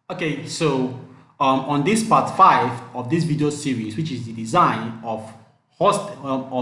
Okay, so on this part 5 of this video series, which is the design of hostel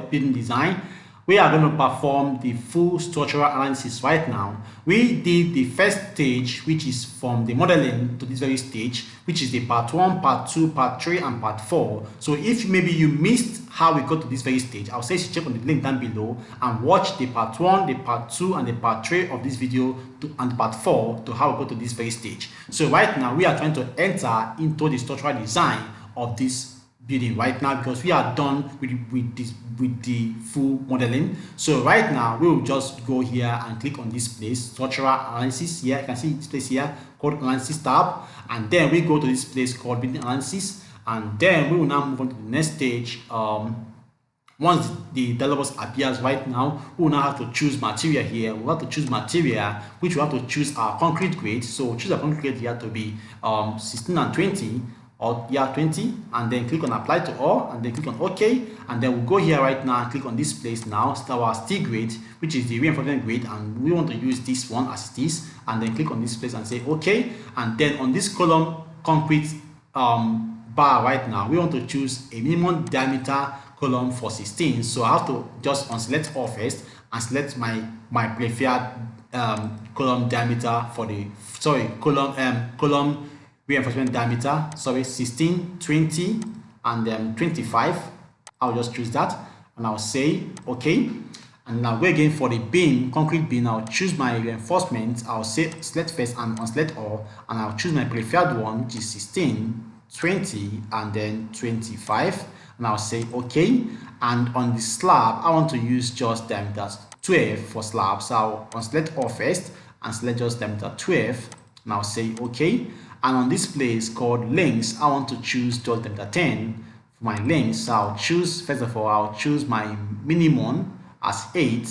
building design, we are going to perform the full structural analysis right now. We did the first stage, which is from the modeling to this very stage, which is the part 1, part 2, part 3, and part 4. So if maybe you missed how we got to this very stage, I'll say you check on the link down below and watch the part 1, the part 2, and the part 3 of this video and part 4 to how we go to this very stage. So right now we are trying to enter into the structural design of this building right now because we are done with the full modeling. So right now we will just go here and click on this place, structural analysis. Here you can see this place here called analysis tab, and then we go to this place called building analysis, and then we will now move on to the next stage. Once the dialog box appears right now, we will now have to choose material here. We'll have to choose material, which we have to choose our concrete grade. So we'll choose our concrete grade here to be 16 and 20, or yeah 20, and then click on apply to all, and then click on OK, and then we'll go here right now and click on this place now, start our steel grade, which is the reinforcement grade, and we want to use this one as it is, and then click on this place and say OK. And then on this column concrete bar right now, we want to choose a minimum diameter column for 16. So I have to just unselect all first and select my preferred column diameter for the column reinforcement diameter, 16, 20, and then 25. I'll just choose that and I'll say OK. And now go again for the beam, concrete beam. I'll choose my reinforcement. I'll say select first and unselect all, and I'll choose my preferred one, which is 16, 20, and then 25, and I'll say OK. And on the slab, I want to use just diameter 12 for slab, so I'll unselect all first and select just diameter 12, and I'll say OK. And on this place called lengths, I want to choose just diameter 10 for my lengths. So I'll choose, first of all, I'll choose my minimum as 8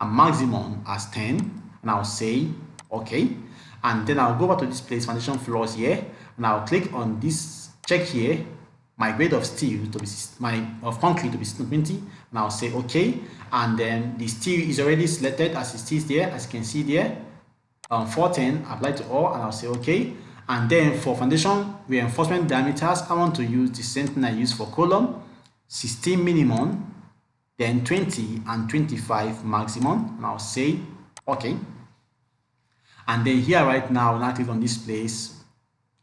and maximum as 10, and I'll say OK. And then I'll go over to this place, foundation floors here, and I'll click on this check here, my grade of steel to be concrete to be 20, and I'll say OK. And then the steel is already selected as it is there, as you can see there, 410, apply to all, and I'll say OK. And then for foundation reinforcement diameters, I want to use the same thing I use for column, 16 minimum, then 20 and 25 maximum, and I'll say OK. And then here right now, when I click on this place,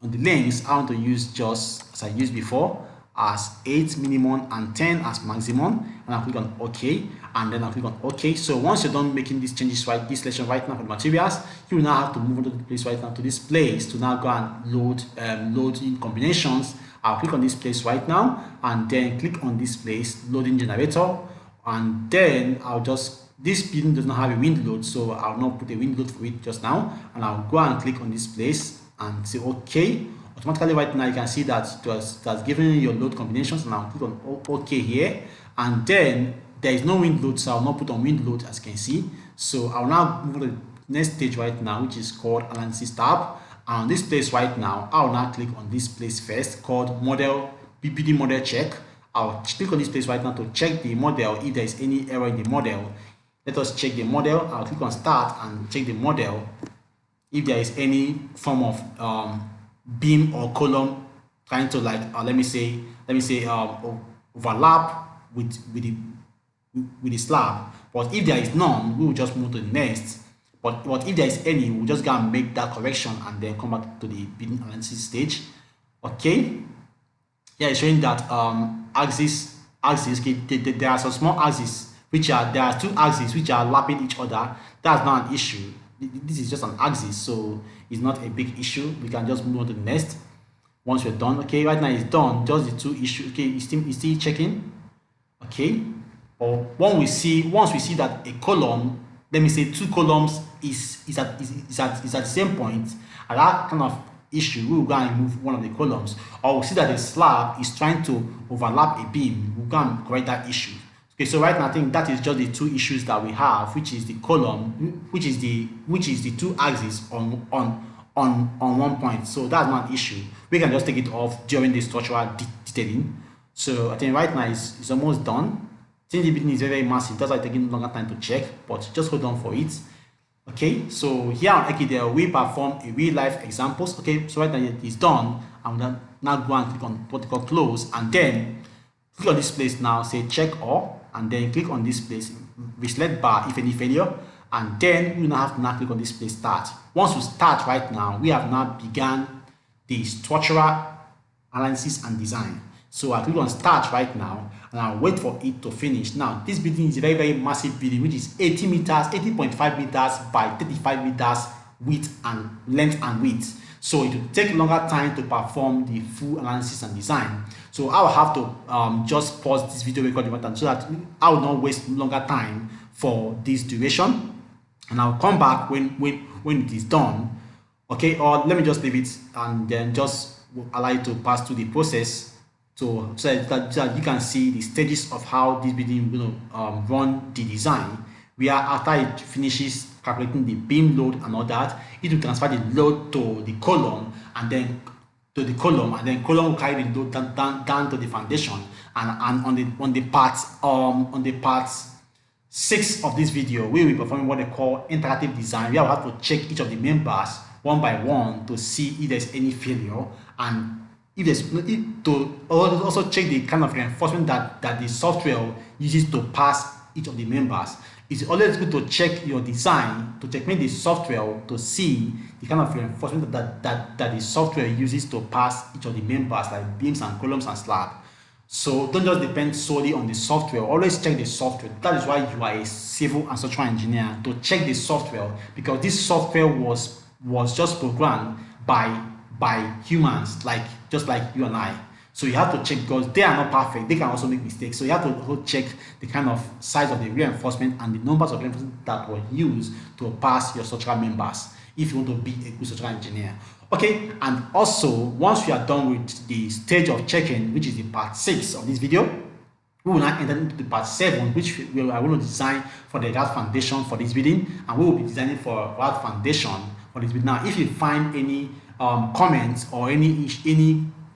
on the lengths, I want to use just as I used before, as 8 minimum and 10 as maximum, and I'll click on OK, and then I'll click on OK. So once you're done making these changes, right, this selection right now for the materials, you will now have to move on to the place right now, to this place, to now go and load in combinations. I'll click on this place right now, and then click on this place, loading generator, and then I'll just, this building does not have a wind load, so I'll not put a wind load for it just now, and I'll go and click on this place and say OK. Automatically right now you can see that it has given you your load combinations, and I'll click on OK here, and then there is no wind load, so I'll not put on wind load, as you can see. So I'll now move to the next stage right now, which is called analysis tab. And on this place right now, I'll now click on this place first called model, BPD model check. I'll click on this place right now to check the model if there is any error in the model. Let us check the model. I'll click on start and check the model if there is any form of beam or column trying to, like let me say overlap with the slab. But if there is none, we will just move to the next. But if there is any, we'll just go and make that correction and then come back to the building analysis stage. Okay, yeah, it's showing that axis okay, there are some small axes which are, there are two axes which are lapping each other. That's not an issue. This is just an axis, so it's not a big issue. We can just move on to the next once we're done. Okay, right now it's done, just the two issues. Okay, it's still checking. Okay, or once we see that a column, let me say 2 columns is at the same point, at that kind of issue, we will go and remove one of the columns. Or we see that the slab is trying to overlap a beam, we'll go and correct that issue. Okay, so right now I think that is just the 2 issues that we have, which is the column, which is the 2 axes on one point. So that's not an issue. We can just take it off during the structural detailing. So I think right now it's almost done. Since the building is very massive, that's why it's taking longer time to check, but just hold on for it. Okay, so here on Ekidel, we perform a real life examples. Okay, so right now it is done. I'm gonna now go and click on protocol close, and then click on this place now, say check all, and then click on this place, select bar if any failure, and then you now have to now click on this place start. Once you start right now, we have now begun the structural analysis and design. So I click on start right now, and I'll wait for it to finish. Now this building is a very massive building, which is 80 meters, 80.5 meters by 35 meters width and length and width. So it will take longer time to perform the full analysis and design. So I will have to just pause this video recording button so that I will not waste longer time for this duration, and I'll come back when it is done. Okay, or let me just leave it and then just allow it to pass through the process so that you can see the stages of how this building will run the design, where after it finishes calculating the beam load and all that, it will transfer the load to the column, and then column will carry the load down to the foundation. And on the parts 6 of this video, we will be performing what they call interactive design. We will have to check each of the members one by one to see if there's any failure, and if there's to also check the kind of reinforcement that the software uses to pass each of the members. It's always good to check your design, to checkmate the software to see the kind of reinforcement that the software uses to pass each of the members, like beams and columns and slab. So don't just depend solely on the software. Always check the software. That is why you are a civil and structural engineer, to check the software, because this software was just programmed by humans, just like you and I. So you have to check, because they are not perfect. They can also make mistakes. So you have to also check the kind of size of the reinforcement and the numbers of reinforcement that were used to pass your structural members if you want to be a good structural engineer. Okay, and also once we are done with the stage of checking, which is the part 6 of this video, we will now enter into the part 7, which we are going to design for the ground foundation for this building, and we will be designing for ground foundation for this building. Now, if you find any comments or any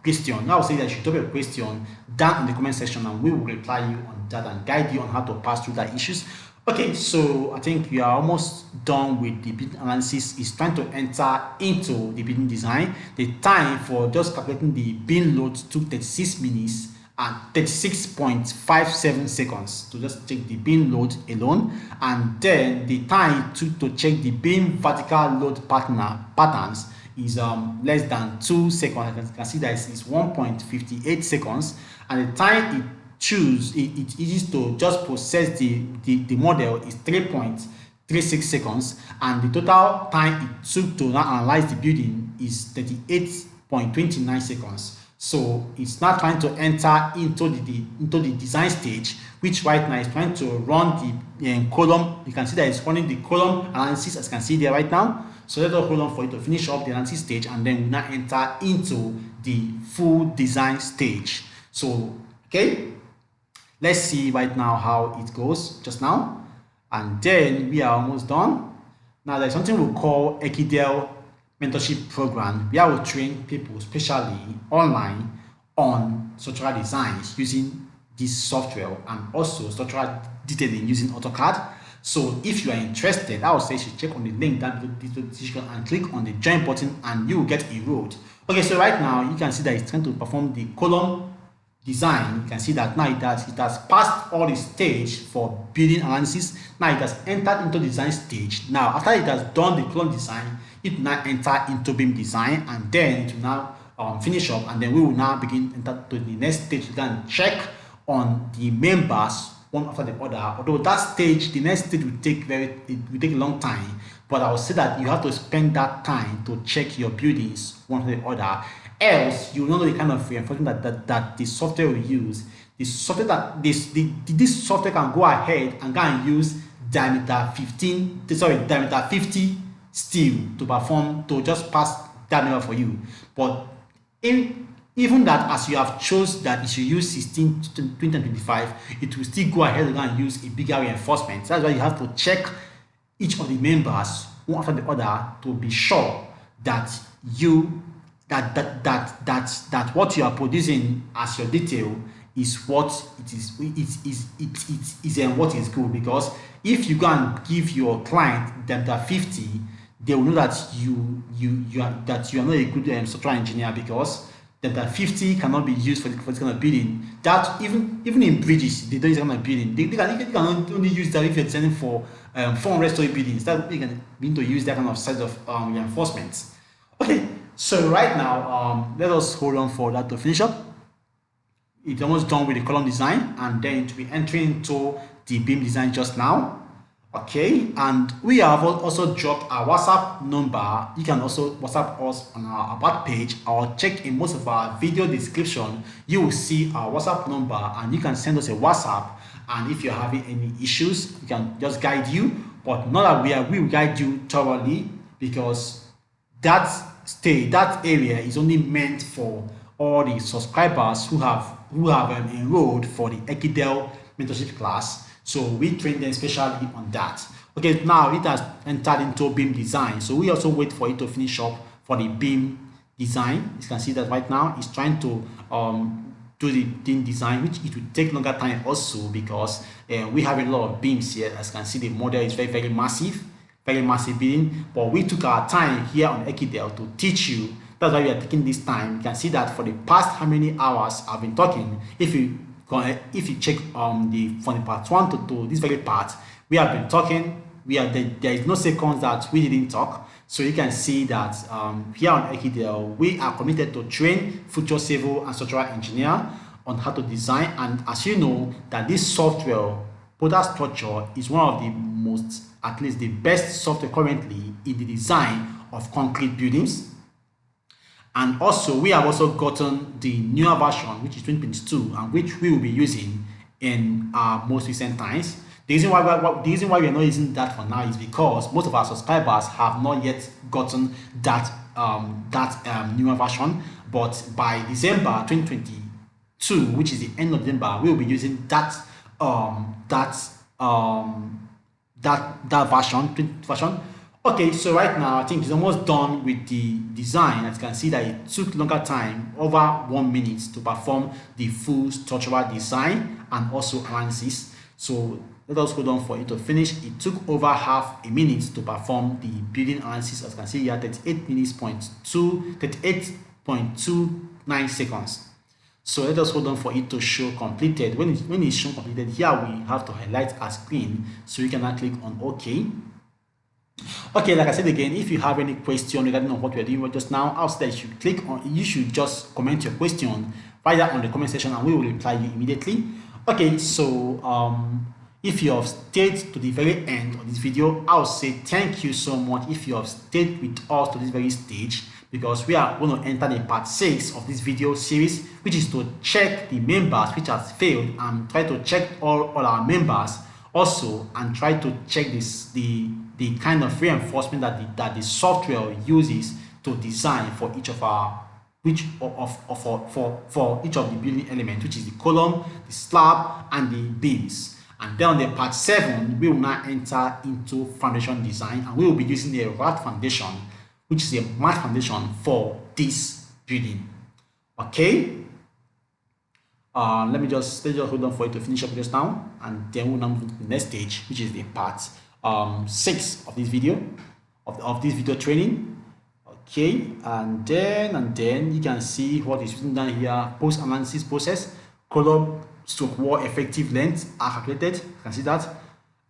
question, I will say that you should drop a question down in the comment section, and we will reply you on that and guide you on how to pass through that issues. Okay, so I think we are almost done with the building analysis. It's trying to enter into the building design. The time for just calculating the beam load took 36 minutes and 36.57 seconds to just check the beam load alone, and then the time it took to check the beam vertical load patterns is less than 2 seconds. You can see that it's 1.58 seconds, and the time it uses to just process the model is 3.36 seconds, and the total time it took to now analyze the building is 38.29 seconds. So it's now trying to enter into the design stage, which right now is trying to run the column. You can see that it's running the column analysis, as you can see there right now. So let's hold on for it to finish up the analysis stage, and then we now enter into the full design stage. So okay, let's see right now how it goes just now, and then we are almost done. Now there's something we call Ekidel mentorship program, where we train people, especially online, on structural designs using this software, and also structural detailing using AutoCAD. So if you are interested, I would say you should check on the link down below this description and click on the join button, and you will get enrolled. Okay, so right now you can see that it's trying to perform the column design. You can see that now it has passed all the stage for building analysis. Now it has entered into design stage. Now after it has done the column design, it will now enter into beam design, and then it will now finish up, and then we will now begin enter to the next stage to then check on the members one after the other. Although that stage, the next stage will take a long time, but I will say that you have to spend that time to check your buildings one after the other. Else, you will not know the kind of reinforcement that the software will use. The software that this software can go ahead and go and use diameter 50 steel to just pass that number for you. But even that, as you have chose that it should use 16, 20, and 25, it will still go ahead and use a bigger reinforcement. That's why you have to check each of the members one after the other to be sure that what you are producing as your detail is what it is. It is and what is good, because if you go and give your client them that 50, they will know that you are not a good software engineer, because that 50 cannot be used for this kind of building. That even in bridges, they don't use that kind of building. They can only use that if you're designing for 400-story buildings. That you can begin to use that kind of size of reinforcement. Okay, so right now, let us hold on for that to finish up. It's almost done with the column design, and then to be entering into the beam design just now. Okay, and we have also dropped our WhatsApp number. You can also WhatsApp us on our about page, or check in most of our video description. You will see our WhatsApp number, and you can send us a WhatsApp. And if you're having any issues, we can just guide you. But not that we will guide you thoroughly, because that area is only meant for all the subscribers who have enrolled for the Ekidel mentorship class. So we train them specially on that. Okay, now it has entered into beam design, so we also wait for it to finish up for the beam design. You can see that right now it's trying to do the beam design, which it will take longer time also, because we have a lot of beams here. As you can see, the model is very massive building, but we took our time here on Ekidel to teach you. That's why we are taking this time. You can see that for the past how many hours I've been talking. If you check from the part 1 to this very part, we have been talking. There is no seconds that we didn't talk. So you can see that here on Ekidel, we are committed to train future civil and structural engineer on how to design. And as you know, that this software, Prota Structure, is one of the most, at least the best software currently in the design of concrete buildings. And also, we have also gotten the newer version, which is 2022, and which we will be using in our most recent times. The reason why we are not using that for now is because most of our subscribers have not yet gotten that newer version. But by December 2022, which is the end of December, we will be using that version. Okay, so right now I think it's almost done with the design. As you can see that it took longer time, over 1 minute, to perform the full structural design and also analysis. So let us hold on for it to finish. It took over half a minute to perform the building analysis. As you can see here, 38.29 seconds. So let us hold on for it to show completed. When it's shown completed, here we have to highlight our screen, so you can now click on OK. Okay, like I said again, if you have any question regarding what we're doing just now, I'll say that you should just comment your question right there on the comment section, and we will reply you immediately. Okay, so if you have stayed to the very end of this video, I'll say thank you so much if you have stayed with us to this very stage, because we are going to enter the part 6 of this video series, which is to check the members which has failed, and try to check all our members also, and try to check the kind of reinforcement that the software uses to design for each of each of the building elements, which is the column, the slab, and the beams. And then on the part 7, we will now enter into foundation design, and we will be using the RAT foundation, which is a math foundation for this building. Okay. Let me just hold on for it to finish up just now, and then we'll now move to the next stage, which is the part 6 of this video, of this video training. Okay, and then you can see what is written down here. Post analysis process, column stroke wall effective length are calculated. You can see that.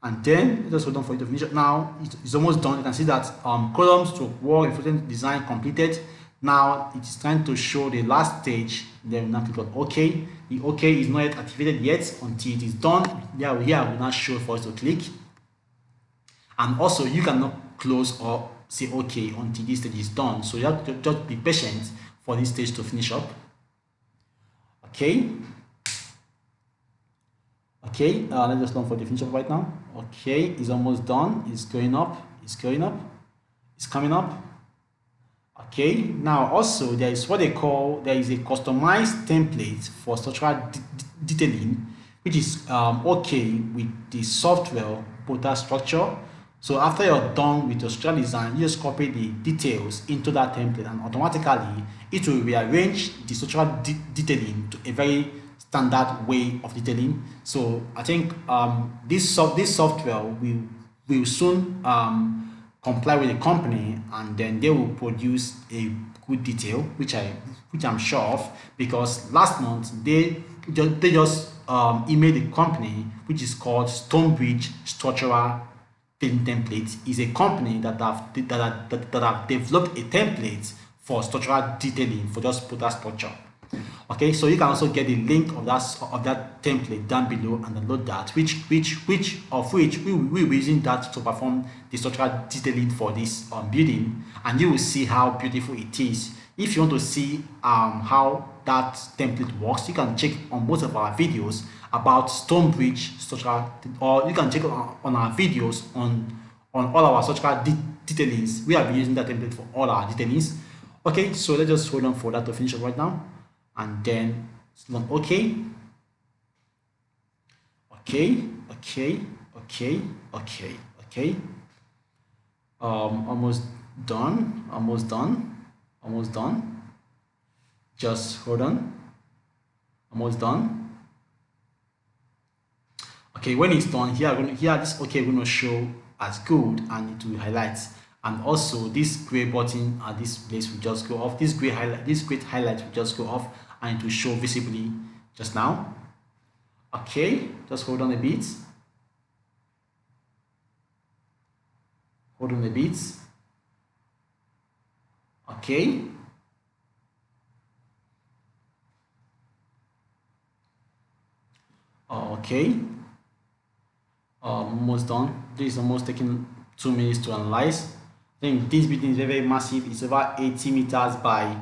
And then just hold on for it to finish up now. It's almost done. You can see that column stroke wall effective design completed. Now it is trying to show the last stage. Then we now click on OK. The OK is not yet activated yet until it is done. Here will now show for us to click. And also, you cannot close or say OK until this stage is done. So you have to just be patient for this stage to finish up. Okay. Okay, let's just learn for the finish up right now. Okay, it's almost done. It's going up. It's going up. It's coming up. Okay, now also there is what they call, there is a customized template for structural detailing, which is okay with the software Prota Structure. So after you're done with your structural design, you just copy the details into that template, and automatically it will rearrange the structural detailing to a very standard way of detailing. So I think this software will soon comply with the company, and then they will produce a good detail, which I'm sure of, because last month they just emailed the company, which is called Stonebridge Structural Template. Is a company that have developed a template for structural detailing for just Prota Structure. Okay, so you can also get the link of that template down below and download that, which we will be using that to perform the structural detailing for this building, and you will see how beautiful it is. If you want to see how that template works, you can check on most of our videos about Stonebridge structural, or you can check on our videos on all our structural detailings. We have been using that template for all our detailings. Okay, so let's just hold on for that to finish up right now, and then okay. Almost done. Just hold on. Almost done. Okay, when it's done, this okay going to show as good, and it will highlight, and also this gray button at this place will just go off. This great highlight will just go off, and it will show visibly just now. Okay, just hold on a bit. Okay. Okay. Almost done. This is almost taking 2 minutes to analyze. I think this building is very massive. It's about 80 meters by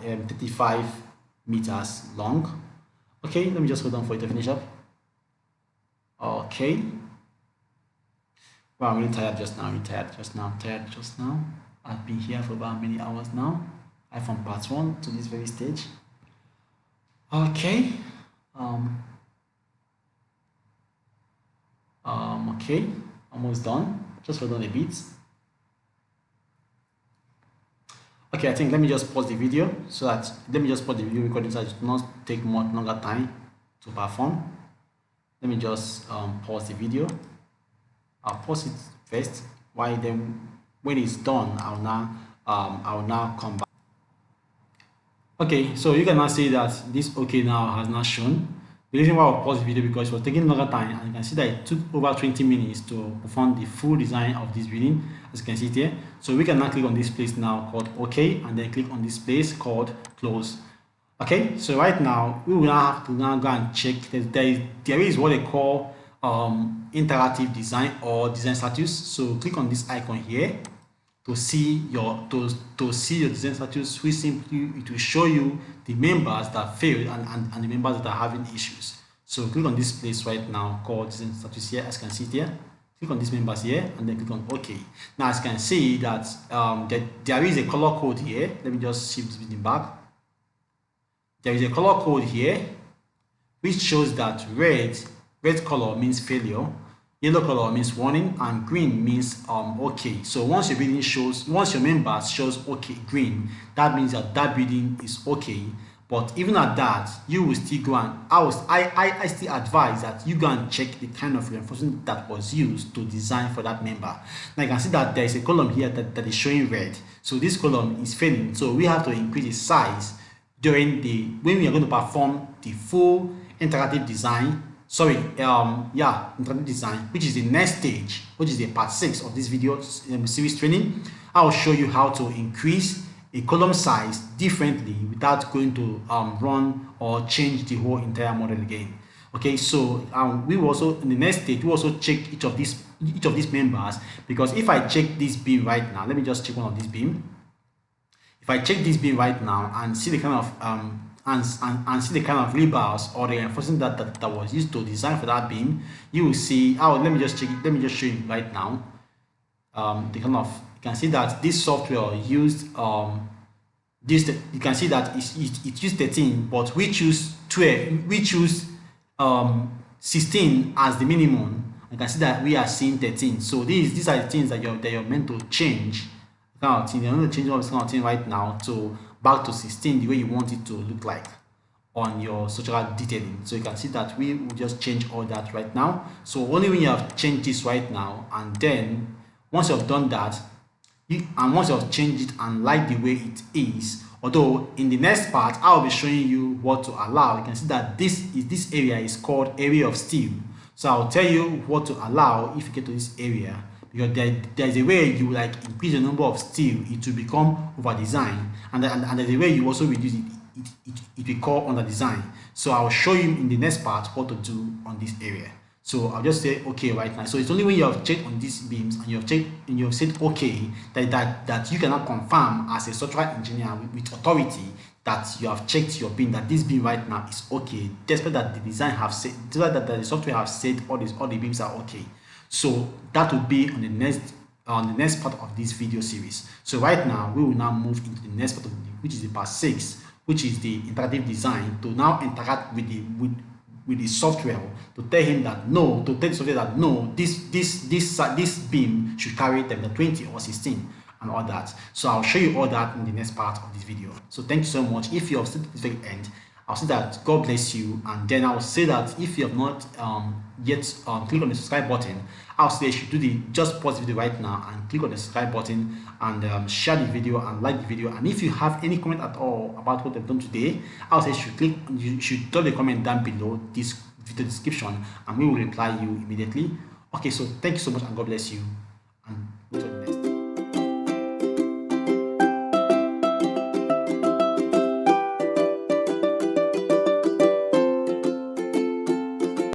35 meters long. Okay, let me just hold on for it to finish up. Okay. Well, I'm really tired just now. I've been here for about many hours now. From part 1 to this very stage. Okay. Okay, almost done. Just hold on a bit. Okay, I think let me just pause the video recording so that it will not take much longer time to perform. Let me just pause the video. I'll pause it first. While then, when it's done, I will now come back. Okay, so you can now see that this okay now has not shown. The reason why I paused the video because it was taking longer time, and you can see that it took over 20 minutes to perform the full design of this building, as you can see here. So we can now click on this place now called OK, and then click on this place called Close. Okay, so right now we will now have to now go and check that there is what they call interactive design or design status. So click on this icon here to see your design status, which simply it will show you the members that failed and the members that are having issues. So click on this place right now called design status here, as you can see here. Click on these members here and then click on OK. Now as you can see that there is a color code here. Let me just shift this building back. There is a color code here which shows that red color means failure, yellow color means warning, and green means okay. So once your members shows okay green, that means that building is okay. But even at that, you will still go and I still advise that you go and check the kind of reinforcement that was used to design for that member. Now you can see that there is a column here that is showing red. So this column is failing. So we have to increase the size when we are going to perform the full interactive design. Interactive design, which is the next stage, which is the part 6 of this video series training. I will show you how to increase a column size differently without going to run or change the whole entire model again. Okay, so we will also in the next stage we also check each of these members, because if I check this beam right now, let me just check one of these beam. If I check this beam right now and see the kind of and see the kind of rebars or the reinforcement that was used to design for that beam, you will see. Let me just check it. Let me just show you right now. The kind of, you can see that this software used you can see that it used 13, but we choose 12. We choose 16 as the minimum. You can see that we are seeing 13. So these are the things that you're meant to change. Kind of thing. You're going to change all this kind of thing right now to back to 16 the way you want it to look like. on your structural detailing. So you can see that we will just change all that right now. So only when you have changed this right now, and then once you have done that, once you have changed it and like the way it is, although in the next part I'll be showing you what to allow. You can see that this area is called area of steel. So I'll tell you what to allow if you get to this area, because there's a way you like increase the number of steel, it will become over design, and there's a way you also reduce it, it will call under design. So I'll show you in the next part what to do on this area. So I'll just say okay right now. So it's only when you have checked on these beams and you have checked and you have said okay that you cannot confirm as a structural engineer with authority that you have checked your beam, that this beam right now is okay, despite that the design have said, despite that the software have said all the beams are okay. So that will be on the next part of this video series. So right now we will now move into the next part of which is the part 6, which is the interactive design, to now interact with the software, to tell him that no, to tell the software that no, this beam should carry temperature 20 or 16 and all that. So I'll show you all that in the next part of this video. So thank you so much. If you have stayed to this very end, I'll say that God bless you, and then I'll say that if you have not yet click on the subscribe button, I'll say you should do just pause the video right now and click on the subscribe button and share the video and like the video. And if you have any comment at all about what I've done today, I'll say you should drop the comment down below this video description and we will reply you immediately. Okay, so thank you so much and God bless you.